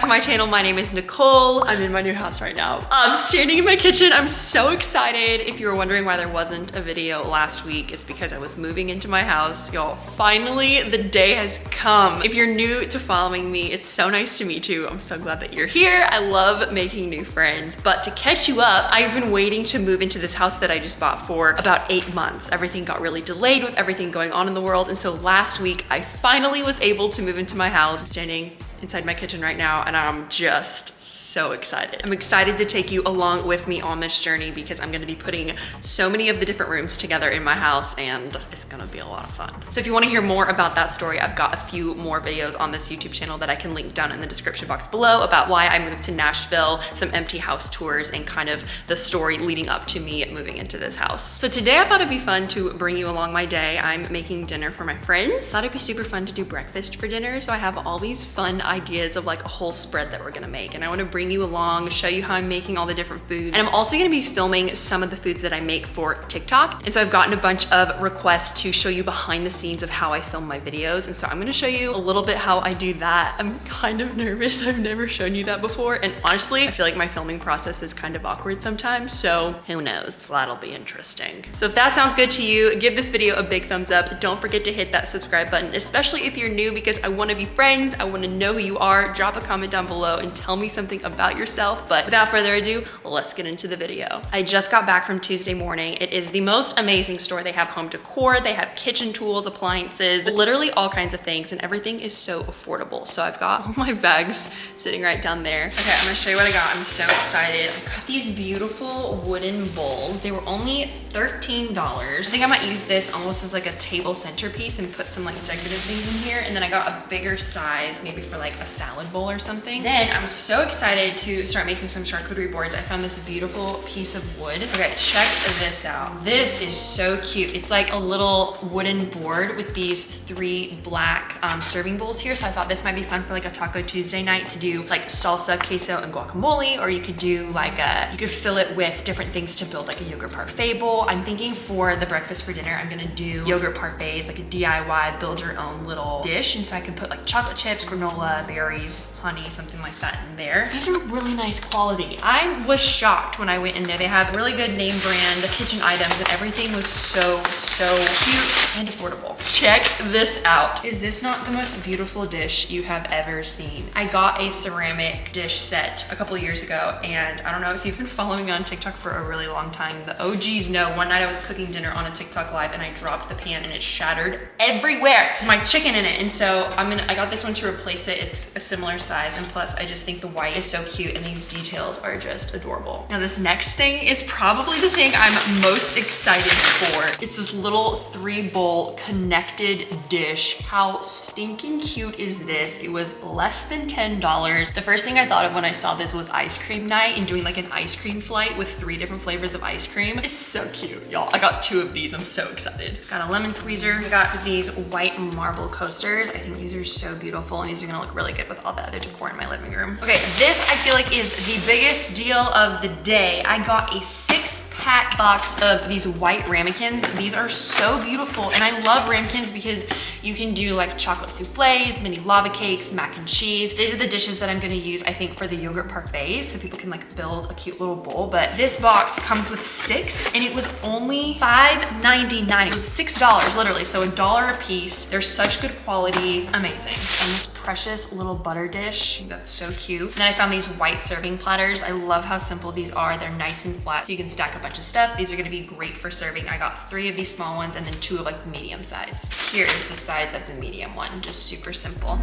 to my channel. My name is Nicole. I'm in my new house right now. I'm standing in my kitchen. I'm so excited. If you were wondering why there wasn't a video last week, it's because I was moving into my house. Y'all, finally the day has come. If you're new to following me, it's so nice to meet you. I'm so glad that you're here. I love making new friends. But to catch you up, I've been waiting to move into this house that I just bought for about 8 months. Everything got really delayed with everything going on in the world. And so last week, I finally was able to move into my house. I'm standing inside my kitchen right now, and I'm just so excited. I'm excited to take you along with me on this journey because I'm gonna be putting so many of the different rooms together in my house, and it's gonna be a lot of fun. So if you wanna hear more about that story, I've got a few more videos on this YouTube channel that I can link down in the description box below about why I moved to Nashville, some empty house tours, and kind of the story leading up to me moving into this house. So today I thought it'd be fun to bring you along my day. I'm making dinner for my friends. Thought it'd be super fun to do breakfast for dinner, so I have all these fun ideas of like a whole spread that we're gonna make, and I want to bring you along, show you how I'm making all the different foods, and I'm also gonna be filming some of the foods that I make for TikTok. And so I've gotten a bunch of requests to show you behind the scenes of how I film my videos, and so I'm gonna show you a little bit how I do that. I'm kind of nervous. I've never shown you that before, and honestly I feel like my filming process is kind of awkward sometimes, so who knows, that'll be interesting. So if that sounds good to you, give this video a big thumbs up. Don't forget to hit that subscribe button, especially if you're new, because I want to be friends. I want to know who you are. Drop a comment down below and tell me something about yourself. But without further ado, let's get into the video. I just got back from Tuesday morning. It is the most amazing store. They have home decor, they have kitchen tools, appliances, literally all kinds of things, and everything is so affordable. So I've got all my bags sitting right down there. Okay, I'm gonna show you what I got. I'm so excited. I got these beautiful wooden bowls. They were only $13. I think I might use this almost as like a table centerpiece and put some like decorative things in here. And then I got a bigger size, maybe for like a salad bowl or something. Then I'm so excited to start making some charcuterie boards. I found this beautiful piece of wood. Okay, check this out. This is so cute. It's like a little wooden board with these 3 black serving bowls here. So I thought this might be fun for like a Taco Tuesday night to do like salsa, queso, and guacamole, or you could do like you could fill it with different things to build like a yogurt parfait bowl. I'm thinking for the breakfast for dinner, I'm gonna do yogurt parfaits, like a DIY build your own little dish. And so I could put like chocolate chips, granola, berries, honey, something like that in there. These are really nice quality. I was shocked when I went in there. They have really good name brand kitchen items, and everything was so cute and affordable. Check this out. Is this not the most beautiful dish you have ever seen? I got a ceramic dish set a couple of years ago, and I don't know if you've been following me on TikTok for a really long time. The OGs know one night I was cooking dinner on a TikTok live and I dropped the pan and it shattered everywhere. My chicken in it. And so I got this one to replace it. It's a similar size, and plus I just think the white is so cute and these details are just adorable. Now this next thing is probably the thing I'm most excited for. It's this little 3-bowl connected dish. How stinking cute is this? It was less than $10. The first thing I thought of when I saw this was ice cream night and doing like an ice cream flight with 3 different flavors of ice cream. It's so cute, y'all. I got 2 of these. I'm so excited. Got a lemon squeezer. I got these white marble coasters. I think these are so beautiful, and these are gonna look really good with all the other decor in my living room. Okay, this I feel like is the biggest deal of the day. I got a 6-pack box of these white ramekins. These are so beautiful, and I love ramekins because you can do like chocolate souffles, mini lava cakes, mac and cheese. These are the dishes that I'm gonna use, I think, for the yogurt parfaits, so people can like build a cute little bowl. But this box comes with 6, and it was only $5.99. It was $6 literally, so $1 a piece. They're such good quality, amazing. And this precious little butter dish, that's so cute. And then I found these white serving platters. I love how simple these are. They're nice and flat, so you can stack a bunch of stuff. These are gonna be great for serving. I got 3 of these small ones and then 2 of like the medium size. Here is the size of the medium one, just super simple.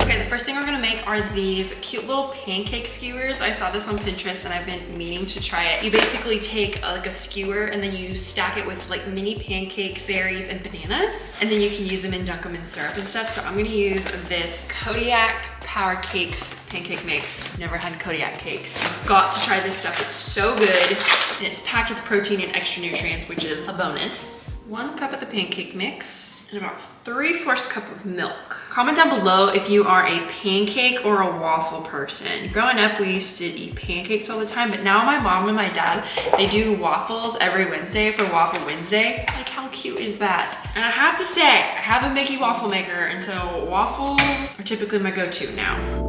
Okay, the first thing we're gonna make are these cute little pancake skewers. I saw this on Pinterest and I've been meaning to try it. You basically take like a skewer and then you stack it with like mini pancakes, berries, and bananas. And then you can use them and dunk them in syrup and stuff. So I'm gonna use this Kodiak Power Cakes pancake mix. Never had Kodiak cakes. Got to try this stuff, it's so good. And it's packed with protein and extra nutrients, which is a bonus. 1 cup of the pancake mix and about 3/4 cup of milk. Comment down below if you are a pancake or a waffle person. Growing up, we used to eat pancakes all the time, but now my mom and my dad, they do waffles every Wednesday for Waffle Wednesday. Like, how cute is that? And I have to say, I have a Mickey waffle maker, and so waffles are typically my go-to now.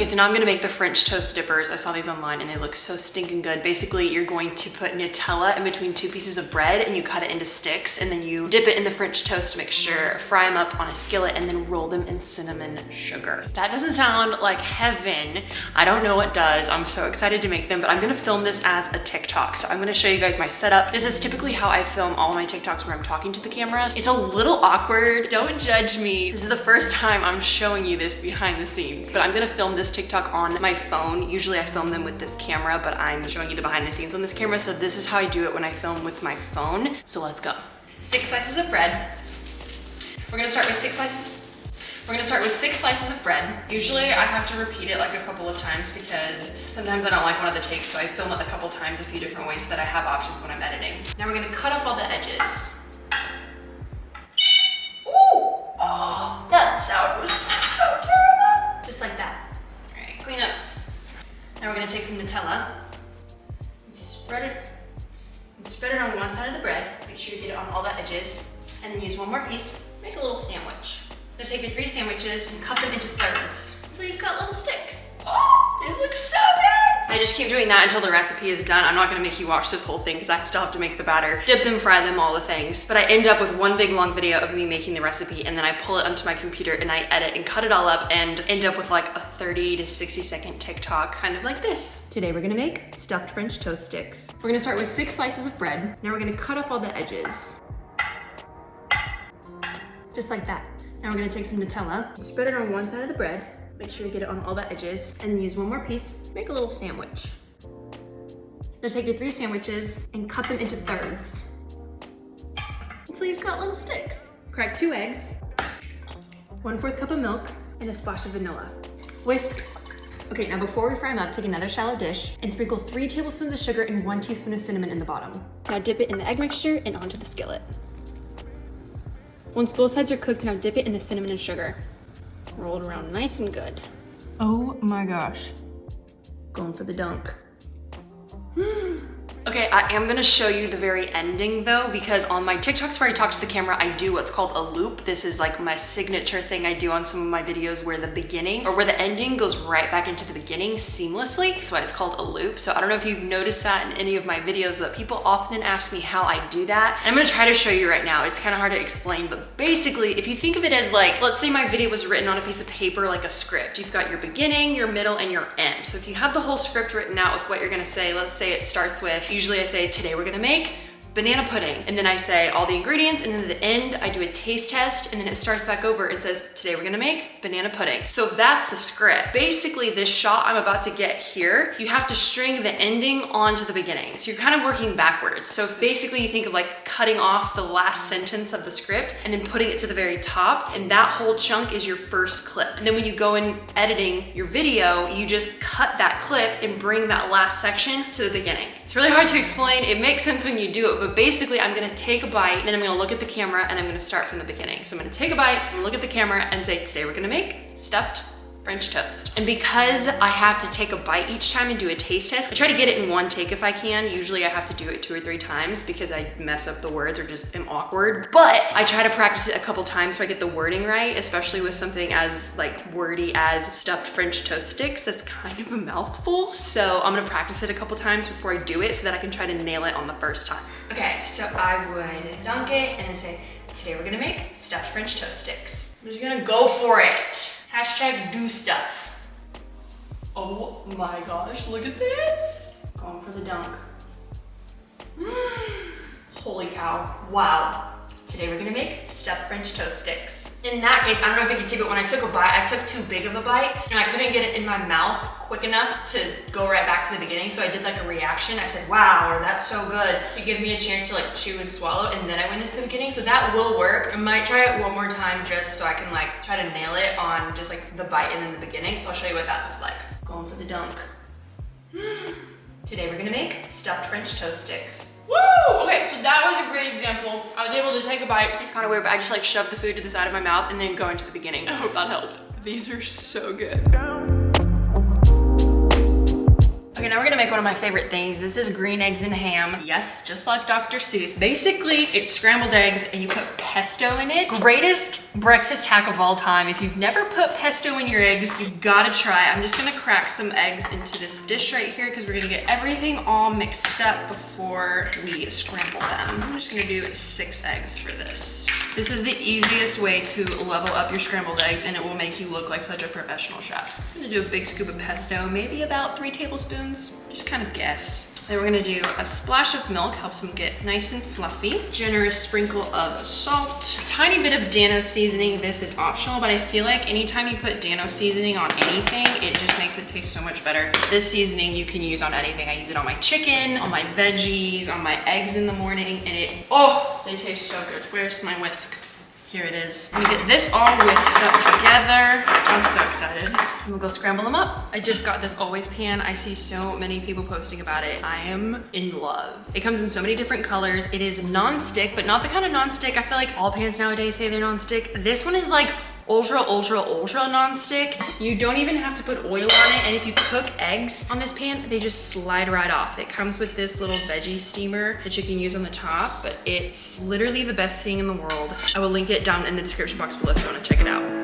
So now I'm gonna make the French toast dippers. I saw these online and they look so stinking good. Basically, you're going to put Nutella in between two pieces of bread and you cut it into sticks, and then you dip it in the French toast mixture, fry them up on a skillet, and then roll them in cinnamon sugar. That doesn't sound like heaven. I don't know what does. I'm so excited to make them, but I'm gonna film this as a TikTok. So I'm gonna show you guys my setup. This is typically how I film all my TikToks, where I'm talking to the camera. It's a little awkward. Don't judge me. This is the first time I'm showing you this behind the scenes, but I'm gonna film this TikTok on my phone. Usually I film them with this camera, but I'm showing you the behind the scenes on this camera. So this is how I do it when I film with my phone. So let's go. 6 slices of bread. We're gonna start with 6 slices. We're gonna start with 6 slices of bread. Usually I have to repeat it like a couple of times because sometimes I don't like one of the takes, so I film it a couple times a few different ways so that I have options when I'm editing. Now we're gonna cut off all the edges. Ooh! Oh, that sound was so terrible. Just like that. All right, clean up. Now we're gonna take some Nutella and spread it on one side of the bread. Make sure you get it on all the edges, and then use one more piece. Make a little sandwich. I'm gonna take your 3 sandwiches and cut them into thirds. So you've got little sticks. Oh, this looks so good. I just keep doing that until the recipe is done. I'm not gonna make you watch this whole thing because I still have to make the batter, dip them, fry them, all the things. But I end up with one big long video of me making the recipe, and then I pull it onto my computer and I edit and cut it all up and end up with like a 30 to 60 second TikTok, kind of like this. Today we're gonna make stuffed French toast sticks. We're gonna start with 6 slices of bread. Now we're gonna cut off all the edges. Just like that. Now we're gonna take some Nutella, spread it on one side of the bread, make sure you get it on all the edges, and then use one more piece, make a little sandwich. Now take your 3 sandwiches and cut them into thirds until you've got little sticks. Crack 2 eggs, 1/4 cup of milk, and a splash of vanilla. Whisk. Okay, now before we fry them up, take another shallow dish and sprinkle 3 tablespoons of sugar and 1 teaspoon of cinnamon in the bottom. Now dip it in the egg mixture and onto the skillet. Once both sides are cooked, now dip it in the cinnamon and sugar. Roll it around nice and good. Oh my gosh. Going for the dunk. Okay, I am gonna show you the very ending though, because on my TikToks where I talk to the camera, I do what's called a loop. This is like my signature thing I do on some of my videos where the beginning or where the ending goes right back into the beginning seamlessly. That's why it's called a loop. So I don't know if you've noticed that in any of my videos, but people often ask me how I do that. And I'm gonna try to show you right now. It's kind of hard to explain, but basically if you think of it as like, let's say my video was written on a piece of paper like a script. You've got your beginning, your middle, and your end. So if you have the whole script written out with what you're gonna say, let's say it starts with, usually I say, today we're gonna make banana pudding. And then I say all the ingredients, and then at the end, I do a taste test, and then it starts back over. It says, today we're gonna make banana pudding. So if that's the script, basically this shot I'm about to get here, you have to string the ending onto the beginning. So you're kind of working backwards. So if basically you think of like cutting off the last sentence of the script and then putting it to the very top, and that whole chunk is your first clip. And then when you go in editing your video, you just cut that clip and bring that last section to the beginning. It's really hard to explain. It makes sense when you do it, but basically I'm gonna take a bite, then I'm gonna look at the camera and I'm gonna start from the beginning. So I'm gonna take a bite and look at the camera and say, today we're gonna make stuffed French toast. And because I have to take a bite each time and do a taste test, I try to get it in one take if I can. Usually I have to do it 2 or 3 times because I mess up the words or just am awkward. But I try to practice it a couple times so I get the wording right, especially with something as like wordy as stuffed French toast sticks. That's kind of a mouthful. So I'm gonna practice it a couple times before I do it so that I can try to nail it on the first time. Okay, so I would dunk it and then say, today we're gonna make stuffed French toast sticks. I'm just gonna go for it. Hashtag do stuff. Oh my gosh, look at this. Going for the dunk. Holy cow, wow. Today we're gonna make stuffed French toast sticks. In that case, I don't know if you can see, but when I took a bite, I took too big of a bite and I couldn't get it in my mouth quick enough to go right back to the beginning. So I did like a reaction. I said, wow, or that's so good, to give me a chance to like chew and swallow. And then I went into the beginning. So that will work. I might try it one more time just so I can like try to nail it on just like the bite and then the beginning. So I'll show you what that looks like. Going for the dunk. Today we're gonna make stuffed French toast sticks. Woo! Okay, so that was a great example. I was able to take a bite. It's kind of weird, but I just like shoved the food to the side of my mouth and then go into the beginning. I hope that helped. These are so good. Okay, now we're gonna make one of my favorite things. This is green eggs and ham. Yes, just like Dr. Seuss. Basically, it's scrambled eggs and you put pesto in it. Greatest breakfast hack of all time. If you've never put pesto in your eggs, you've gotta try. I'm just gonna crack some eggs into this dish right here because we're gonna get everything all mixed up before we scramble them. I'm just gonna do 6 eggs for this. This is the easiest way to level up your scrambled eggs and it will make you look like such a professional chef. I'm gonna do a big scoop of pesto, maybe about 3 tablespoons, just kind of guess. Then we're gonna do a splash of milk, helps them get nice and fluffy. Generous sprinkle of salt. A tiny bit of Dano seasoning. This is optional, but I feel like anytime you put Dano seasoning on anything, it just makes it taste so much better. This seasoning you can use on anything. I use it on my chicken, on my veggies, on my eggs in the morning, and they taste so good. Where's my whisk? Here it is. Let me get this all whisked up together. I'm so excited. And we'll go scramble them up. I just got this Always pan. I see so many people posting about it. I am in love. It comes in so many different colors. It is non-stick, but not the kind of non-stick. I feel like all pans nowadays say they're non-stick. This one is like ultra non-stick. You don't even have to put oil on it, and if you cook eggs on this pan, they just slide right off. It comes with this little veggie steamer that you can use on the top, but it's literally the best thing in the world. I will link it down in the description box below if you want to check it out.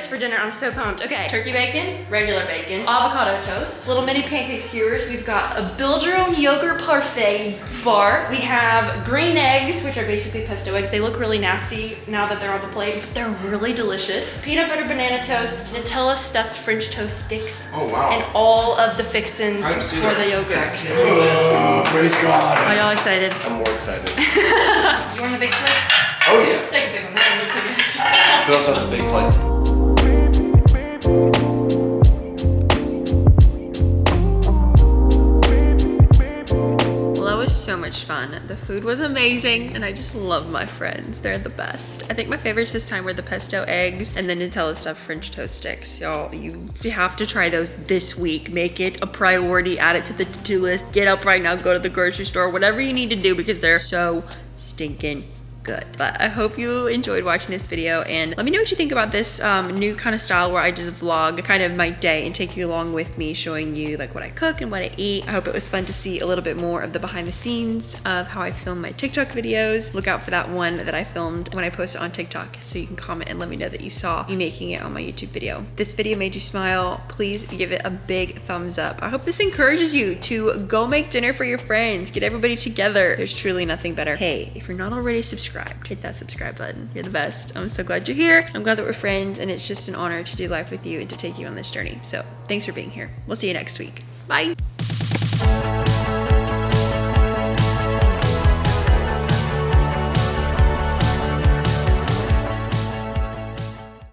this for dinner. I'm so pumped. Okay, turkey bacon, regular bacon, avocado toast, little mini pancake skewers. We've got a build your own yogurt parfait bar. We have green eggs, which are basically pesto eggs. They look really nasty now that they're on the plate, but they're really delicious. Peanut butter banana toast, Nutella stuffed French toast sticks. Oh wow. And all of the fixins for the yogurt. Praise God. Are y'all excited? I'm more excited. You want a big plate? Oh yeah. Take a big one. That looks like it. It also has a big plate. So much fun. The food was amazing and I just love my friends. They're the best. I think my favorites this time were the pesto eggs and the Nutella stuffed French toast sticks. Y'all, you have to try those this week. Make it a priority, add it to the to-do list. Get up right now, go to the grocery store, whatever you need to do because they're so stinking good. But I hope you enjoyed watching this video and let me know what you think about this new kind of style where I just vlog kind of my day and take you along with me, showing you like what I cook and what I eat. I hope it was fun to see a little bit more of the behind the scenes of how I film my TikTok videos. Look out for that one that I filmed when I posted on TikTok, so you can comment and let me know that you saw me making it on my YouTube video. If this video made you smile, please give it a big thumbs up. I hope this encourages you to go make dinner for your friends, get everybody together. There's truly nothing better. Hey, if you're not already subscribed, hit that subscribe button. You're the best. I'm so glad you're here. I'm glad that we're friends and it's just an honor to do life with you and to take you on this journey. So thanks for being here. We'll see you next week. Bye.